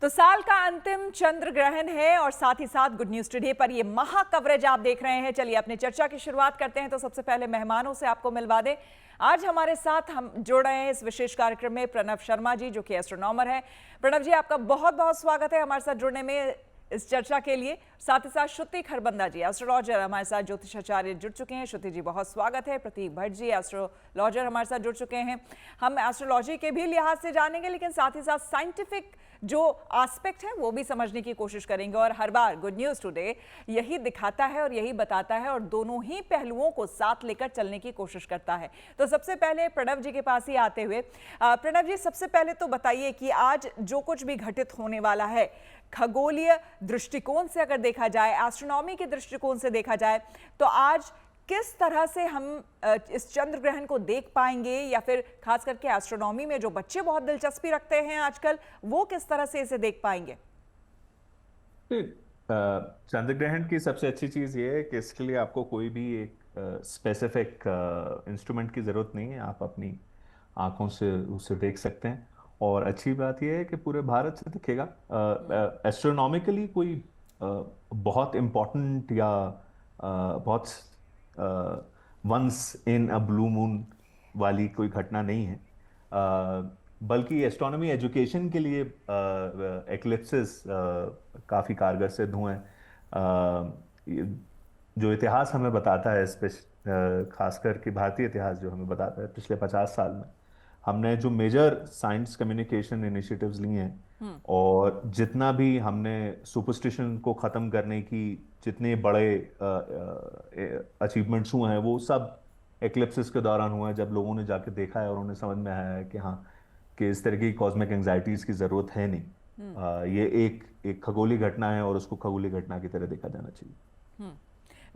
तो साल का अंतिम चंद्र ग्रहण है और साथ ही साथ गुड न्यूज टुडे पर ये महा कवरेज आप देख रहे हैं। चलिए अपनी चर्चा की शुरुआत करते हैं। तो सबसे पहले मेहमानों से आपको मिलवा दें। आज हमारे साथ हम जुड़ रहे हैं इस विशेष कार्यक्रम में प्रणव शर्मा जी, जो कि एस्ट्रोनॉमर हैं। प्रणव जी, आपका बहुत बहुत स्वागत है हमारे साथ जुड़ने में इस चर्चा के लिए। साथ ही साथ श्रुति खरबंदा जी, एस्ट्रोलॉजर, हमारे साथ ज्योतिषाचार्य जुड़ चुके हैं। श्रुति जी, बहुत स्वागत है। प्रतीक भट्ट जी, एस्ट्रोलॉजर, हमारे साथ जुड़ चुके हैं। हम एस्ट्रोलॉजी के भी लिहाज से जानेंगे, लेकिन साथ ही साथ साइंटिफिक जो एस्पेक्ट है वो भी समझने की कोशिश करेंगे। और हर बार गुड न्यूज टुडे यही दिखाता है और यही बताता है और दोनों ही पहलुओं को साथ लेकर चलने की कोशिश करता है। तो सबसे पहले प्रणव जी के पास ही आते हुए, प्रणव जी, सबसे पहले तो बताइए कि आज जो कुछ भी घटित होने वाला है, खगोलीय दृष्टिकोण से अगर देखा जाए, एस्ट्रोनॉमी के दृष्टिकोण से देखा जाए, तो आज किस तरह से हम इस चंद्र ग्रहण को देख पाएंगे, या फिर खास करके एस्ट्रोनॉमी में जो बच्चे बहुत दिलचस्पी रखते हैं आजकल, वो किस तरह से इसे देख पाएंगे? चंद्र ग्रहण की सबसे अच्छी चीज ये है कि इसके लिए आपको कोई भी एक स्पेसिफिक इंस्ट्रूमेंट की जरूरत नहीं है। आप अपनी आंखों से उसे देख सकते हैं। और अच्छी बात यह है कि पूरे भारत से दिखेगा। एस्ट्रोनॉमिकली कोई बहुत इम्पोर्टेंट या बहुत once in a blue moon वाली कोई घटना नहीं है। बल्कि एस्ट्रोनॉमी एजुकेशन के लिए एक्लिप्सेस काफ़ी कारगर सिद्ध हुए हैं। जो इतिहास हमें बताता है, खासकर कि भारतीय इतिहास जो हमें बताता है, पिछले 50 साल में हमने जो मेजर साइंस कम्युनिकेशन इनिशिएटिव्स लिए हैं और जितना भी हमने सुपरस्टिशन को ख़त्म करने की जितने बड़े अचीवमेंट्स हुए हैं, वो सब एक्लिप्सिस के दौरान हुआ है, जब लोगों ने जाके देखा है और उन्हें समझ में आया है कि हाँ, कि इस तरह की कॉस्मिक एंजाइटीज की जरूरत है नहीं। ये एक खगोलीय घटना है और उसको खगोलीय घटना की तरह देखा जाना चाहिए।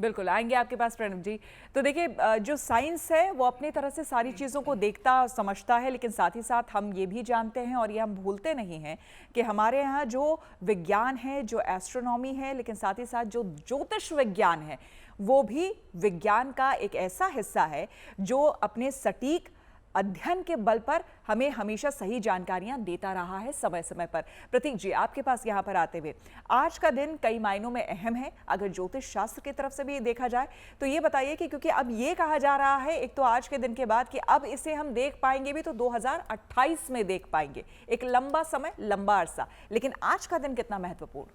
बिल्कुल आएंगे आपके पास प्रणव जी। तो देखिए, जो साइंस है वो अपनी तरह से सारी चीज़ों को देखता और समझता है, लेकिन साथ ही साथ हम ये भी जानते हैं और ये हम भूलते नहीं हैं कि हमारे यहाँ जो विज्ञान है, जो एस्ट्रोनॉमी है, लेकिन साथ ही साथ जो ज्योतिष विज्ञान है, वो भी विज्ञान का एक ऐसा हिस्सा है जो अपने सटीक अध्ययन के बल पर हमें हमेशा सही जानकारियां देता रहा है समय समय पर। प्रतीक जी, आपके पास यहां पर आते हुए, आज का दिन कई मायनों में अहम है अगर ज्योतिष शास्त्र की तरफ से भी देखा जाए। तो ये बताइए कि क्योंकि अब ये कहा जा रहा है एक तो आज के दिन के बाद कि अब इसे हम देख पाएंगे भी तो 2028 में देख पाएंगे, एक लंबा समय, लंबा अरसा, लेकिन आज का दिन कितना महत्वपूर्ण?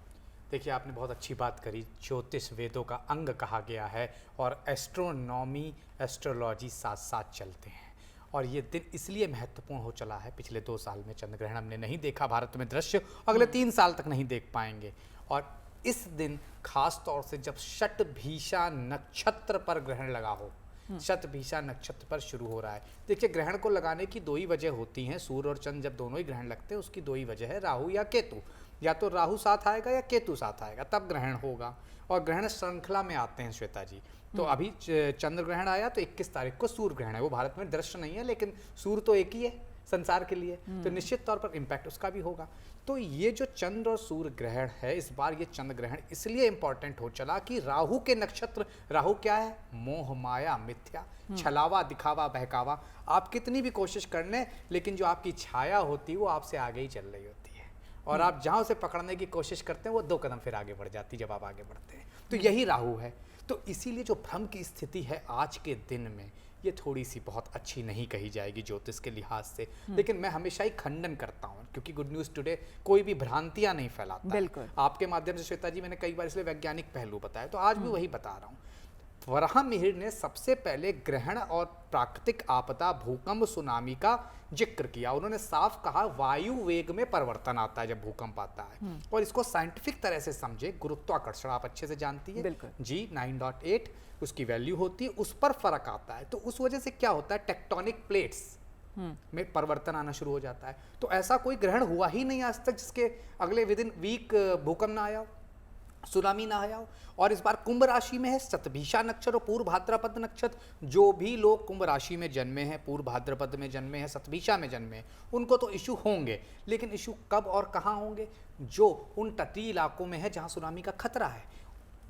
देखिए, आपने बहुत अच्छी बात करी। ज्योतिष वेदों का अंग कहा गया है और एस्ट्रोनॉमी, एस्ट्रोलॉजी साथ साथ चलते हैं। और ये दिन इसलिए महत्वपूर्ण हो चला है, पिछले 2 साल में चंद्र ग्रहण हमने नहीं देखा भारत में दृश्य, अगले 3 साल तक नहीं देख पाएंगे। और इस दिन खास तौर से जब शतभिषा नक्षत्र पर ग्रहण लगा हो, शतभिषा नक्षत्र पर शुरू हो रहा है। देखिए, ग्रहण को लगाने की 2 ही वजह होती हैं। सूर्य और चंद्र जब दोनों ही ग्रहण लगते हैं, उसकी 2 ही वजह है, राहु या केतु। या तो राहु साथ आएगा या केतु साथ आएगा, तब ग्रहण होगा। और ग्रहण श्रृंखला में आते हैं, श्वेता जी। तो अभी चंद्र ग्रहण आया तो 21 तारीख को सूर्य ग्रहण है। वो भारत में दृश्य नहीं है, लेकिन सूर्य तो एक ही है संसार के लिए, तो निश्चित तौर पर इम्पैक्ट उसका भी होगा। तो ये जो चंद्र और सूर्य ग्रहण है, इस बार ये चंद्र ग्रहण इसलिए इंपॉर्टेंट हो चला कि राहु के नक्षत्र, राहु क्या है? मोह, माया, मिथ्या, छलावा, दिखावा, बहकावा। आप कितनी भी कोशिश कर लें, लेकिन जो आपकी छाया होती है वो आपसे आगे ही चल रही होती है, और आप जहाँ उसे पकड़ने की कोशिश करते हैं वो 2 कदम फिर आगे बढ़ जाती है जब आप आगे बढ़ते हैं। तो यही राहु है। तो इसीलिए जो भ्रम की स्थिति है आज के दिन में, ये थोड़ी सी बहुत अच्छी नहीं कही जाएगी ज्योतिष के लिहाज से। लेकिन मैं हमेशा ही खंडन करता हूँ, क्योंकि गुड न्यूज़ टुडे कोई भी भ्रांतियां नहीं फैलाता। बिल्कुल। आपके माध्यम से श्वेता जी, मैंने कई बार इसलिए वैज्ञानिक पहलू बताया, तो आज भी वही बता रहा हूँ। वराह मिहिर ने सबसे पहले ग्रहण और प्राकृतिक आपदा, भूकंप, सुनामी का जिक्र किया। उन्होंने साफ कहा, वायु वेग में परिवर्तन आता है जब भूकंप आता है। और इसको साइंटिफिक तरह से समझे, गुरुत्वाकर्षण आप अच्छे से जानती है जी, 9.8 उसकी वैल्यू होती है, उस पर फर्क आता है। तो उस वजह से क्या होता है, टेक्टोनिक प्लेट्स में परिवर्तन आना शुरू हो जाता है। तो ऐसा कोई ग्रहण हुआ ही नहीं आज तक जिसके अगले विदिन वीक भूकंप ना आया हो, सुनामी ना आया हो। और इस बार कुंभ राशि में है शतभिषा नक्षत्र और पूर्व भाद्रपद नक्षत्र। जो भी लोग कुंभ राशि में जन्मे हैं, पूर्व भाद्रपद में जन्मे हैं, शतभिषा में जन्मे हैं, उनको तो इशू होंगे, लेकिन इशू कब और कहाँ होंगे? जो उन तटीय इलाकों में है जहाँ सुनामी का खतरा है।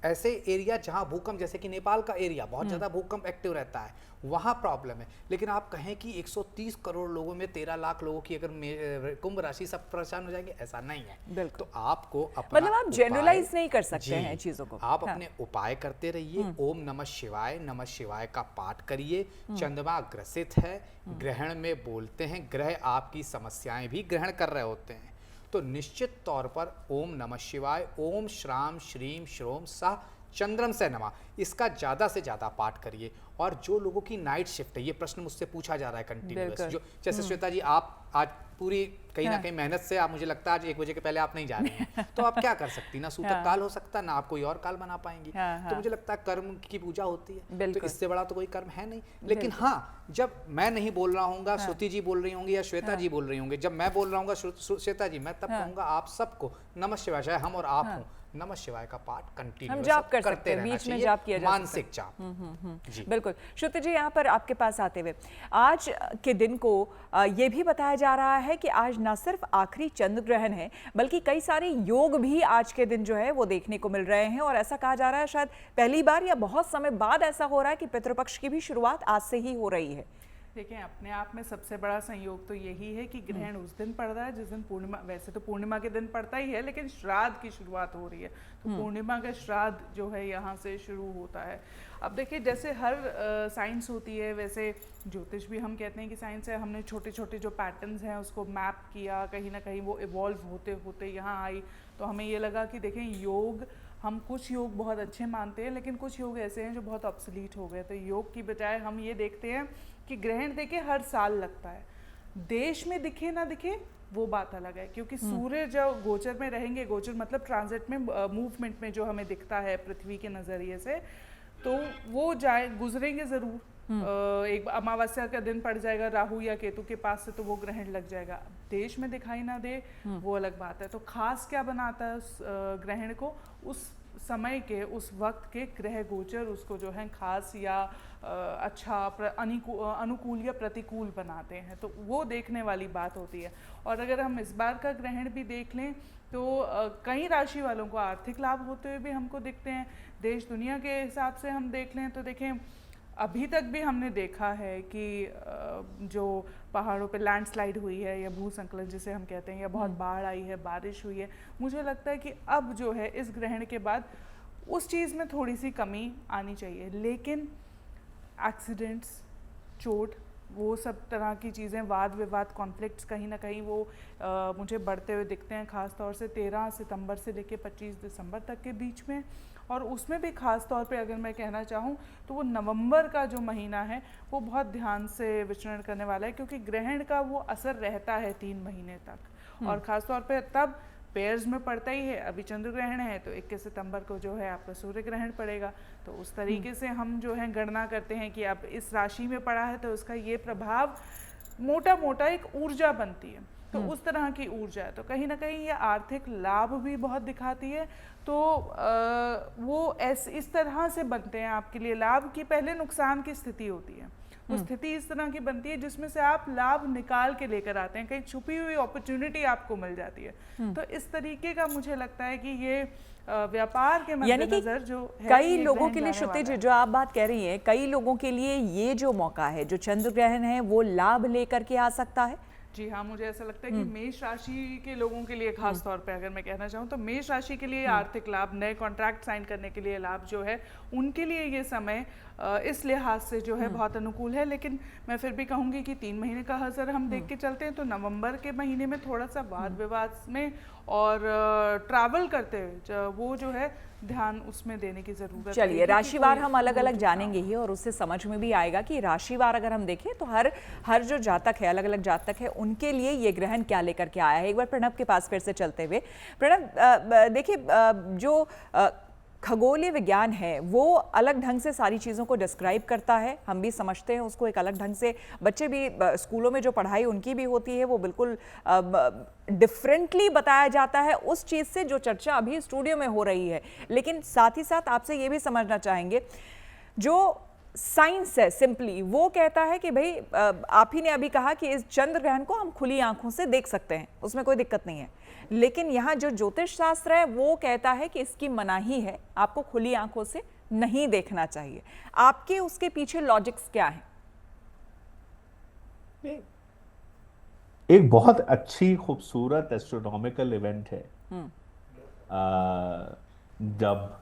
ऐसे एरिया जहां भूकंप, जैसे कि नेपाल का एरिया बहुत ज़्यादा भूकंप एक्टिव रहता है, वहाँ प्रॉब्लम है। लेकिन आप कहें कि 130 करोड़ लोगों में 13 लाख लोगों की अगर कुंभ राशि सब परेशान हो जाएंगे, ऐसा नहीं है। बिल्कुल। तो आपको अपना मतलब आप उपाय- जनरलाइज नहीं कर सकते जी, हैं चीजों को। आप हाँ। अपने उपाय करते रहिए। ओम नमः शिवाय का पाठ करिए। चंद्रमा ग्रसित है, ग्रहण में बोलते हैं, ग्रह आपकी समस्याएं भी ग्रहण कर रहे होते हैं, तो निश्चित तौर पर ओम नमः शिवाय, ओम श्राम श्रीम श्रोम सह चंद्रम से नमः, इसका ज़्यादा से ज़्यादा पाठ करिए। और जो लोगों की नाइट शिफ्ट है, ये प्रश्न मुझसे पूछा जा रहा है कंटिन्यूअस, बिल्कुल। जो जैसे श्वेता जी आप आज पूरी कहीं ना कहीं मेहनत से, आप मुझे लगता है आज 1 बजे के पहले आप नहीं जा रही हैं, तो आप क्या कर सकती ना सूतक काल हो सकता, ना आप कोई और काल बना पाएंगी। तो मुझे लगता है कर्म की पूजा होती है, तो बिल्कुल। इससे बड़ा तो कोई कर्म है नहीं। लेकिन हाँ, जब मैं नहीं बोल रहा हूँ, श्रुति जी बोल रही होंगी या श्वेता जी बोल रही होंगी, जब मैं बोल रहा हूँ श्वेता जी, मैं तब कहूँगा आप सबको नमः शिवाय, चाहे हम और आप हों, नमः शिवाय का पाठ कंटिन्यू हम जाप कर सकते हैं, बीच में जाप किया जा सकता है। मानसिक जाप। जी बिल्कुल। श्रुति जी, यहाँ पर आपके पास आते हुए आज के दिन को ये भी बताया जा रहा है कि आज न सिर्फ आखिरी चंद्र ग्रहण है, बल्कि कई सारे योग भी आज के दिन जो है वो देखने को मिल रहे हैं। और ऐसा कहा जा रहा है शायद पहली बार या बहुत समय बाद ऐसा हो रहा है कि पितृपक्ष की भी शुरुआत आज से ही हो रही है। देखिए, अपने आप में सबसे बड़ा संयोग तो यही है कि ग्रहण उस दिन पड़ रहा है जिस दिन पूर्णिमा, वैसे तो पूर्णिमा के दिन पड़ता ही है, लेकिन श्राद्ध की शुरुआत हो रही है, तो पूर्णिमा का श्राद्ध जो है यहाँ से शुरू होता है। अब देखिए, जैसे हर साइंस होती है, वैसे ज्योतिष भी हम कहते हैं कि साइंस है। हमने छोटे छोटे जो पैटर्न्स हैं उसको मैप किया, कहीं ना कहीं वो इवॉल्व होते होते यहाँ आई, तो हमें ये लगा कि देखें, योग, हम कुछ योग बहुत अच्छे मानते हैं, लेकिन कुछ योग ऐसे हैं जो बहुत ऑब्सोलीट हो गए। तो योग की बजाय हम ये देखते हैं कि ग्रहण देखिए हर साल लगता है, देश में दिखे ना दिखे वो बात अलग है, क्योंकि सूर्य जब गोचर में रहेंगे, गोचर मतलब ट्रांजिट में, मूवमेंट में जो हमें दिखता है पृथ्वी के नज़रिए से, तो वो गुजरेंगे ज़रूर। एक अमावस्या का दिन पड़ जाएगा राहु या केतु के पास से, तो वो ग्रहण लग जाएगा। देश में दिखाई ना दे वो अलग बात है। तो खास क्या बनाता है उस ग्रहण को, उस समय के, उस वक्त के ग्रह गोचर उसको जो है खास या अच्छा, अनुकूल या प्रतिकूल बनाते हैं, तो वो देखने वाली बात होती है। और अगर हम इस बार का ग्रहण भी देख लें तो कई राशि वालों को आर्थिक लाभ होते हुए भी हमको दिखते हैं। देश दुनिया के हिसाब से हम देख लें तो देखें, अभी तक भी हमने देखा है कि जो पहाड़ों पे लैंडस्लाइड हुई है या भूस्खलन जिसे हम कहते हैं, या बहुत बाढ़ आई है, बारिश हुई है, मुझे लगता है कि अब जो है इस ग्रहण के बाद उस चीज़ में थोड़ी सी कमी आनी चाहिए। लेकिन एक्सीडेंट्स, चोट, वो सब तरह की चीज़ें, वाद विवाद, कॉन्फ्लिक्ट्स कहीं ना कहीं वो मुझे बढ़ते हुए दिखते हैं, ख़ास तौर से 13 सितंबर से लेकर 25 दिसंबर तक के बीच में। और उसमें भी ख़ास तौर पे अगर मैं कहना चाहूँ तो वो नवंबर का जो महीना है वो बहुत ध्यान से विचरण करने वाला है, क्योंकि ग्रहण का वो असर रहता है 3 महीने तक, और ख़ास तौर पे तब पेयर्स में पड़ता ही है। अभी चंद्र ग्रहण है तो 21 सितंबर को जो है आपका सूर्य ग्रहण पड़ेगा, तो उस तरीके से हम जो है गणना करते हैं कि अब इस राशि में पड़ा है तो उसका ये प्रभाव मोटा मोटा एक ऊर्जा बनती है, तो उस तरह की ऊर्जा है। तो कहीं ना कहीं ये आर्थिक लाभ भी बहुत दिखाती है। तो वो इस तरह से बनते हैं आपके लिए लाभ की पहले नुकसान की स्थिति होती है, वो स्थिति इस तरह की बनती है जिसमें से आप लाभ निकाल के लेकर आते हैं, कहीं छुपी हुई अपॉर्चुनिटी आपको मिल जाती है। तो इस तरीके का मुझे लगता है कि ये व्यापार के मद्देनजर जो है, कई लोगों के लिए, श्रुति जी जो आप बात कह रही हैं, कई लोगों के लिए ये जो मौका है, जो चंद्र ग्रहण है, वो लाभ लेकर के आ सकता है। जी हाँ, मुझे ऐसा लगता है कि मेष राशि के लोगों के लिए खास तौर पे अगर मैं कहना चाहूँ तो मेष राशि के लिए आर्थिक लाभ, नए कॉन्ट्रैक्ट साइन करने के लिए लाभ जो है, उनके लिए ये समय इस लिहाज से जो है बहुत अनुकूल है। लेकिन मैं फिर भी कहूँगी कि 3 महीने का असर हम देख के चलते हैं तो नवंबर के महीने में थोड़ा सा वाद विवाद में और ट्रैवल करते हुए वो जो है ध्यान उसमें देने की जरूरत है। चलिए, राशिवार हम अलग अलग जानेंगे ही, और उससे समझ में भी आएगा कि राशिवार अगर हम देखें तो हर जो जातक है, अलग अलग जातक है, उनके लिए ये ग्रहण क्या लेकर के आया है। एक बार प्रणव के पास फिर से चलते हुए, प्रणव देखिए, जो खगोलीय विज्ञान है वो अलग ढंग से सारी चीज़ों को डिस्क्राइब करता है, हम भी समझते हैं उसको एक अलग ढंग से, बच्चे भी स्कूलों में जो पढ़ाई उनकी भी होती है वो बिल्कुल डिफरेंटली बताया जाता है उस चीज़ से जो चर्चा अभी स्टूडियो में हो रही है। लेकिन साथ ही साथ आपसे ये भी समझना चाहेंगे, जो साइंस है सिंपली वो कहता है कि भाई आप ही ने अभी कहा कि इस चंद्र ग्रहण को हम खुली आंखों से देख सकते हैं, उसमें कोई दिक्कत नहीं है। लेकिन यहाँ जो ज्योतिष शास्त्र है वो कहता है कि इसकी मनाही है, आपको खुली आंखों से नहीं देखना चाहिए। आपके उसके पीछे लॉजिक्स क्या है? एक बहुत अच्छी खूबसूरत एस्ट्रोनॉमिकल इवेंट है जब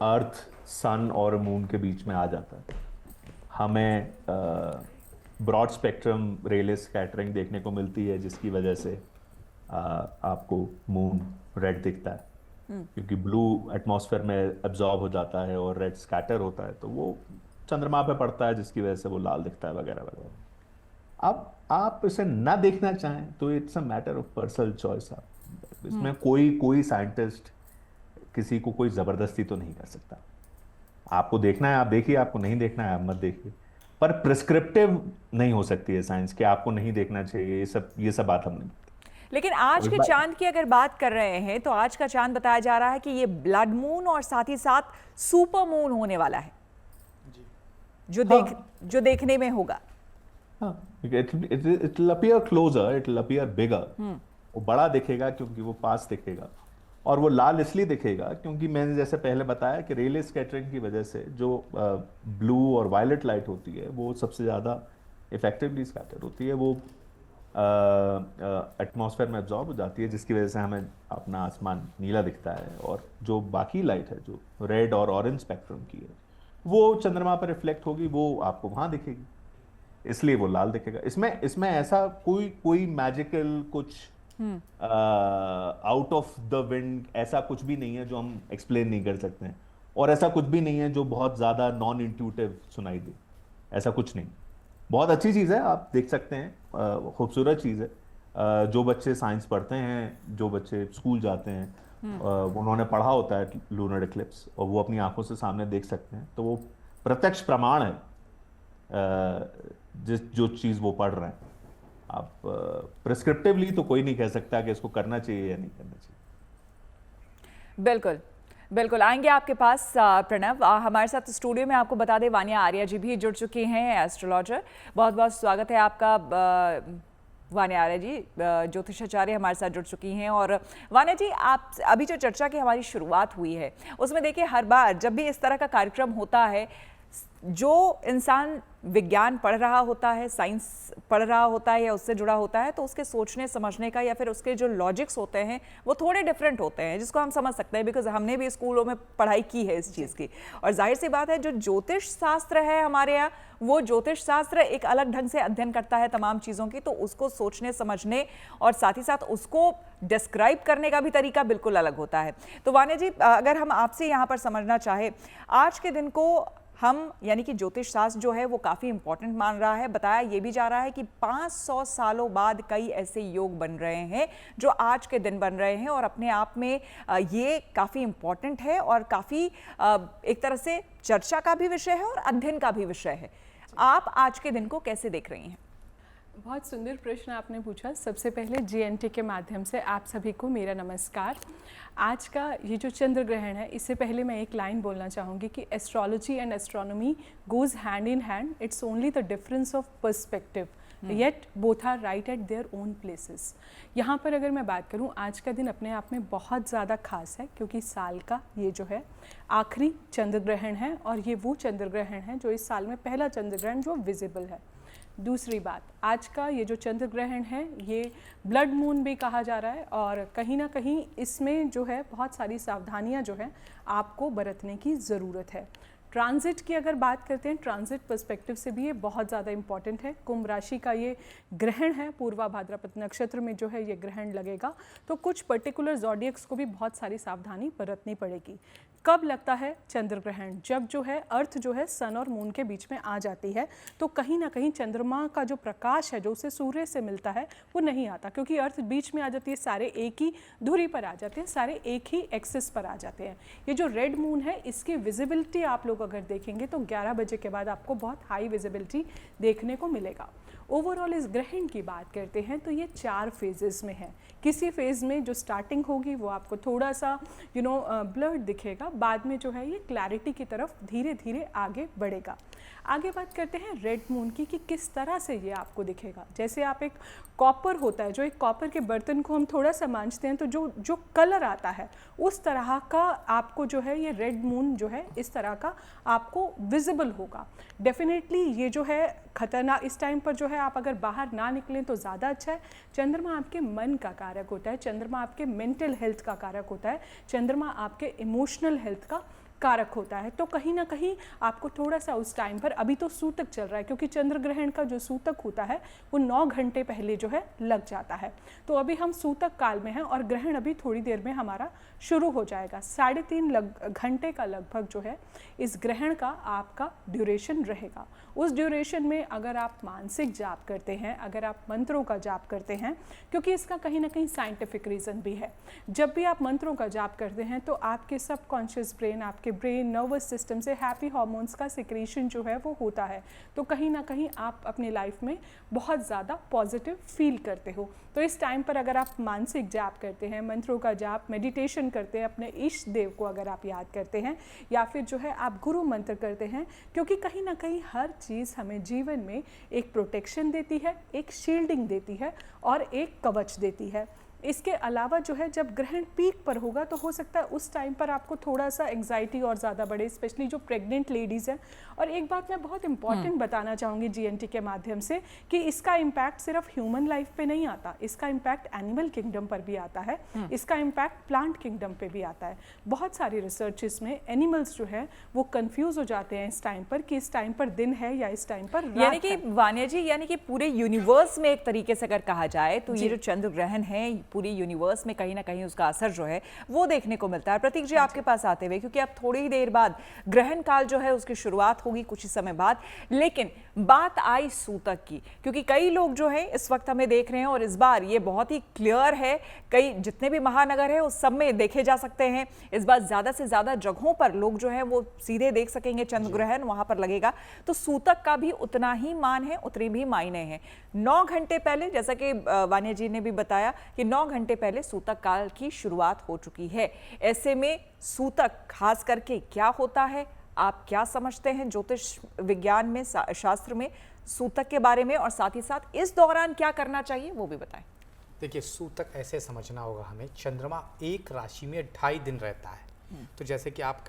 अर्थ सन और मून के बीच में आ जाता है। हमें ब्रॉड स्पेक्ट्रम रेले स्कैटरिंग देखने को मिलती है, जिसकी वजह से आपको मून रेड दिखता है, क्योंकि ब्लू एटमॉस्फेयर में एब्जॉर्ब हो जाता है और रेड स्कैटर होता है, तो वो चंद्रमा पे पड़ता है, जिसकी वजह से वो लाल दिखता है वगैरह वगैरह। अब आप इसे ना देखना चाहें तो it's a matter of personal choice. आप इसमें कोई साइंटिस्ट किसी को कोई जबरदस्ती तो नहीं कर सकता। आपको देखना है आप देखिए, आपको नहीं देखना है आप मत देखिए, पर प्रिस्क्रिप्टिव नहीं हो सकती है साइंस कि आपको नहीं देखना चाहिए। ये सब बात हम नहीं। लेकिन आज के चांद की अगर बात कर रहे हैं तो आज का चांद बताया जा रहा है कि ये ब्लड मून और साथ ही साथ सुपर मून होने वाला है, जो देखने में होगा। It will appear closer, it will appear bigger. वो बड़ा दिखेगा क्योंकि वो पास दिखेगा, और वो लाल इसलिए दिखेगा क्योंकि मैंने जैसे पहले बताया कि रेले स्कैटरिंग की वजह से जो ब्लू और वायलेट लाइट होती है वो सबसे ज़्यादा इफेक्टिवली स्कैटर होती है, वो एटमॉस्फेयर में एब्जॉर्ब हो जाती है, जिसकी वजह से हमें अपना आसमान नीला दिखता है। और जो बाकी लाइट है जो रेड और ऑरेंज स्पेक्ट्रम की है वो चंद्रमा पर रिफ्लेक्ट होगी, वो आपको वहाँ दिखेगी, इसलिए वो लाल दिखेगा। इसमें ऐसा कोई मैजिकल कुछ आउट ऑफ द विंड ऐसा कुछ भी नहीं है जो हम एक्सप्लेन नहीं कर सकते हैं, और ऐसा कुछ भी नहीं है जो बहुत ज़्यादा नॉन इंट्यूटिव सुनाई दे। ऐसा कुछ नहीं, बहुत अच्छी चीज़ है, आप देख सकते हैं, खूबसूरत चीज़ है। जो बच्चे साइंस पढ़ते हैं, जो बच्चे स्कूल जाते हैं, उन्होंने पढ़ा होता है लूनर इक्लिप्स, और वो अपनी आंखों से सामने देख सकते हैं, तो वो प्रत्यक्ष प्रमाण है जो चीज़ वो पढ़ रहे हैं। आप प्रिस्क्रिप्टिवली तो कोई नहीं कह सकता कि इसको करना चाहिए या नहीं करना चाहिए। बिल्कुल बिल्कुल, आएंगे आपके पास प्रणव। हमारे साथ स्टूडियो में आपको बता दें वानिया आर्या जी भी जुड़ चुकी हैं, एस्ट्रोलॉजर। बहुत बहुत स्वागत है आपका वानिया आर्या जी, ज्योतिषाचार्य हमारे साथ जुड़ चुकी हैं। और वानिया जी, आप अभी जो चर्चा की हमारी शुरुआत हुई है उसमें देखिए, हर बार जब भी इस तरह का कार्यक्रम होता है, जो इंसान विज्ञान पढ़ रहा होता है, साइंस पढ़ रहा होता है या उससे जुड़ा होता है, तो उसके सोचने समझने का या फिर उसके जो लॉजिक्स होते हैं वो थोड़े डिफरेंट होते हैं, जिसको हम समझ सकते हैं, बिकॉज हमने भी स्कूलों में पढ़ाई की है इस चीज़ की। और जाहिर सी बात है, जो ज्योतिष शास्त्र है हमारे यहाँ, वो ज्योतिष शास्त्र एक अलग ढंग से अध्ययन करता है तमाम चीज़ों की, तो उसको सोचने समझने और साथ ही साथ उसको डिस्क्राइब करने का भी तरीका बिल्कुल अलग होता है। तो वानिया जी, अगर हम आपसे यहाँ पर समझना चाहे, आज के दिन को हम यानी कि ज्योतिष शास्त्र जो है वो काफ़ी इंपॉर्टेंट मान रहा है। बताया ये भी जा रहा है कि 500 सालों बाद कई ऐसे योग बन रहे हैं जो आज के दिन बन रहे हैं, और अपने आप में ये काफ़ी इंपॉर्टेंट है और काफ़ी एक तरह से चर्चा का भी विषय है और अध्ययन का भी विषय है। आप आज के दिन को कैसे देख रही हैं? बहुत सुंदर प्रश्न आपने पूछा। सबसे पहले GNT के माध्यम से आप सभी को मेरा नमस्कार। आज का ये जो चंद्र ग्रहण है, इससे पहले मैं एक लाइन बोलना चाहूँगी कि astrology and astronomy goes hand in hand, it's only the difference of perspective, yet both are right at their own places. यहाँ पर अगर मैं बात करूँ, आज का दिन अपने आप में बहुत ज़्यादा खास है, क्योंकि साल का ये जो है आखिरी चंद्र ग्रहण है, और ये वो चंद्र ग्रहण है जो इस साल में पहला चंद्र ग्रहण जो विजिबल है। दूसरी बात, आज का ये जो चंद्र ग्रहण है ये ब्लड मून भी कहा जा रहा है, और कहीं ना कहीं इसमें जो है बहुत सारी सावधानियां जो है आपको बरतने की ज़रूरत है। ट्रांजिट की अगर बात करते हैं, ट्रांजिट पर्सपेक्टिव से भी ये बहुत ज़्यादा इंपॉर्टेंट है। कुंभ राशि का ये ग्रहण है, पूर्वा भाद्रपद नक्षत्र में जो है ये ग्रहण लगेगा, तो कुछ पर्टिकुलर ज़ोडियक्स को भी बहुत सारी सावधानी बरतनी पड़ेगी। कब लगता है चंद्र ग्रहण? जब जो है अर्थ जो है सन और मून के बीच में आ जाती है, तो कहीं ना कहीं चंद्रमा का जो प्रकाश है जो उसे सूर्य से मिलता है वो नहीं आता, क्योंकि अर्थ बीच में आ जाती है, सारे एक ही धुरी पर आ जाते हैं, सारे एक ही एक्सिस पर आ जाते हैं। ये जो रेड मून है, इसकी विजिबिलिटी आप लोग अगर देखेंगे तो 11 बजे के बाद आपको बहुत हाई विजिबिलिटी देखने को मिलेगा। ओवरऑल इस ग्रहण की बात करते हैं तो ये 4 फेजेस में है। किसी फेज़ में जो स्टार्टिंग होगी वो आपको थोड़ा सा ब्लर्ड दिखेगा, बाद में जो है ये क्लैरिटी की तरफ धीरे धीरे आगे बढ़ेगा। आगे बात करते हैं रेड मून की कि किस तरह से ये आपको दिखेगा। जैसे आप एक कॉपर होता है, जो एक कॉपर के बर्तन को हम थोड़ा सा मांझते हैं तो जो कलर आता है उस तरह का आपको जो है ये रेड मून जो है इस तरह का आपको विजिबल होगा। डेफिनेटली ये जो है खतरनाक, इस टाइम पर जो है आप अगर बाहर ना निकलें तो ज़्यादा अच्छा है। चंद्रमा आपके मन का कारक होता है, चंद्रमा आपके मेंटल हेल्थ का कारक होता है, चंद्रमा आपके इमोशनल हेल्थ का कारक होता है। तो कहीं ना कहीं आपको थोड़ा सा उस टाइम पर, अभी तो सूतक चल रहा है क्योंकि चंद्र ग्रहण का जो सूतक होता है वो 9 घंटे पहले जो है लग जाता है। तो अभी हम सूतक काल में हैं और ग्रहण अभी थोड़ी देर में हमारा शुरू हो जाएगा। 3.5 घंटे का लगभग जो है इस ग्रहण का आपका ड्यूरेशन रहेगा। उस ड्यूरेशन में अगर आप मानसिक जाप करते हैं, अगर आप मंत्रों का जाप करते हैं, क्योंकि इसका कहीं ना कहीं साइंटिफिक रीज़न भी है, जब भी आप मंत्रों का जाप करते हैं तो आपके सबकॉन्शियस ब्रेन, आपके ब्रेन नर्वस सिस्टम से हैप्पी हार्मोन्स का सिक्रीशन जो है वो होता है। तो कहीं ना कहीं आप अपनी लाइफ में बहुत ज़्यादा पॉजिटिव फील करते हो। तो इस टाइम पर अगर आप मानसिक जाप करते हैं, मंत्रों का जाप, मेडिटेशन करते हैं, अपने इष्ट देव को अगर आप याद करते हैं, या फिर जो है आप गुरु मंत्र करते हैं, क्योंकि कहीं ना कहीं हर चीज़ हमें जीवन में एक प्रोटेक्शन देती है, एक शील्डिंग देती है और एक कवच देती है। इसके अलावा जो है जब ग्रहण पीक पर होगा तो हो सकता है उस टाइम पर आपको थोड़ा सा एंग्जाइटी और ज़्यादा बढ़े, स्पेशली जो प्रेग्नेंट लेडीज़ हैं। और एक बात मैं बहुत इंपॉर्टेंट बताना चाहूँगी जीएनटी के माध्यम से कि इसका इम्पैक्ट सिर्फ ह्यूमन लाइफ पे नहीं आता, इसका इम्पैक्ट एनिमल किंगडम पर भी आता है, इसका इम्पैक्ट प्लांट किंगडम पे भी आता है। बहुत सारी रिसर्चेस में एनिमल्स जो है वो कंफ्यूज हो जाते हैं इस टाइम पर कि इस टाइम पर दिन है या इस टाइम पर रात यानी कि है। वान्या जी, यानी कि पूरे यूनिवर्स में एक तरीके से अगर कहा जाए तो ये जो चंद्र ग्रहण है पूरी यूनिवर्स में कहीं ना कहीं उसका असर जो है वो देखने को मिलता है। प्रतीक जी आपके पास आते हुए, क्योंकि अब थोड़ी ही देर बाद ग्रहण काल जो है उसकी शुरुआत होगी कुछ ही समय बाद, लेकिन बात आई सूतक की, क्योंकि कई लोग जो है इस वक्त हमें देख रहे हैं और इस बार ये बहुत ही क्लियर है, कई जितने भी महानगर है उस सब में देखे जा सकते हैं। इस बार ज्यादा से ज्यादा जगहों पर लोग जो है वो सीधे देख सकेंगे चंद्र ग्रहण, वहां पर लगेगा। तो सूतक का भी उतना ही मान है, उतने भी मायने हैं। 9 घंटे पहले, जैसा कि वान्या जी ने भी बताया कि 9 घंटे पहले सूतक काल की शुरुआत हो चुकी है। ऐसे में सूतक खास करके क्या होता है, आप क्या समझते हैं ज्योतिष विज्ञान में, शास्त्र में सूतक के बारे में, और साथ ही साथ इस दौरान क्या करना चाहिए वो भी बताएं। देखिए, सूतक ऐसे समझना होगा हमें, चंद्रमा एक राशि में 2.5 दिन रहता है। तो जैसे कि आप,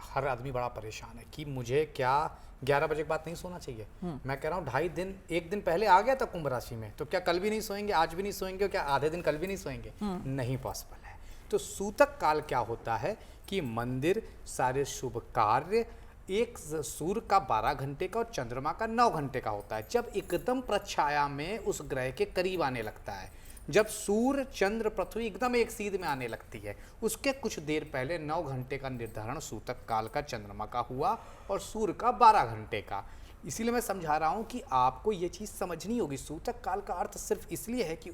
हर आदमी बड़ा परेशान है कि मुझे क्या 11 बजे के बाद नहीं सोना चाहिए। मैं कह रहा हूँ 2.5 दिन, एक दिन पहले आ गया था कुंभ राशि में, तो क्या कल भी नहीं सोएंगे, आज भी नहीं सोएंगे, और क्या आधे दिन कल भी नहीं सोएंगे? नहीं पॉसिबल है। तो सूतक काल क्या होता है कि मंदिर, सारे शुभ कार्य, एक सूर्य का 12 घंटे का और चंद्रमा का 9 घंटे का होता है, जब एकदम प्रछाया में उस ग्रह के करीब आने लगता है, जब सूर्य, चंद्र, पृथ्वी एकदम एक सीध में आने लगती है, उसके कुछ देर पहले 9 घंटे का निर्धारण सूतक काल का चंद्रमा का हुआ और सूर्य का 12 घंटे का। इसीलिए मैं समझा रहा हूँ कि आपको ये चीज़ समझनी होगी। सूतक काल का अर्थ सिर्फ इसलिए है कि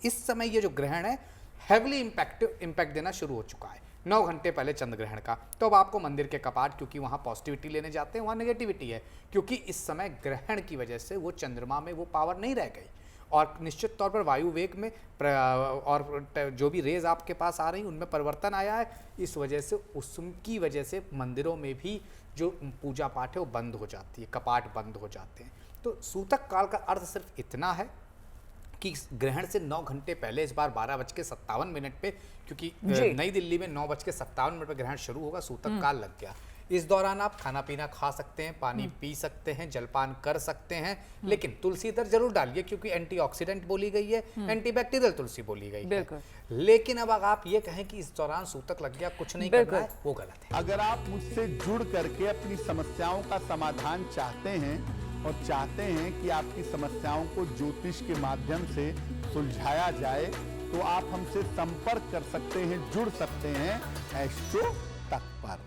इस समय ये जो ग्रहण है हैवली इम्पैक्ट देना शुरू हो चुका है 9 घंटे पहले चंद्र ग्रहण का। तो अब आपको मंदिर के कपाट, क्योंकि वहाँ पॉजिटिविटी लेने जाते हैं, वहाँ नेगेटिविटी है, क्योंकि इस समय ग्रहण की वजह से वो चंद्रमा में वो पावर नहीं रह गई, और निश्चित तौर पर वायु वेग में और जो भी रेज आपके पास आ रही उनमें परिवर्तन आया है। इस वजह से, उसकी वजह से मंदिरों में भी जो पूजा पाठ है वो बंद हो जाती है, कपाट बंद हो जाते हैं। तो सूतक काल का अर्थ सिर्फ इतना है कि ग्रहण से 9 घंटे पहले, इस बार 12:57 पे, क्योंकि नई दिल्ली में 9:57 पे ग्रहण शुरू होगा, सूतक काल लग गया। इस दौरान आप खाना पीना खा सकते हैं, पानी पी सकते हैं, जलपान कर सकते हैं, लेकिन तुलसी इधर जरूर डालिए, क्योंकि एंटीऑक्सीडेंट बोली गई है, एंटीबैक्टीरियल तुलसी बोली गई है। लेकिन अब अगर आप ये कहें कि इस दौरान सूतक लग गया, कुछ नहीं करना है, वो गलत है। अगर आप मुझसे जुड़ करके अपनी समस्याओं का समाधान चाहते हैं और चाहते हैं कि आपकी समस्याओं को ज्योतिष के माध्यम से सुलझाया जाए, तो आप हमसे संपर्क कर सकते हैं, जुड़ सकते हैं एस्ट्रो तक पर।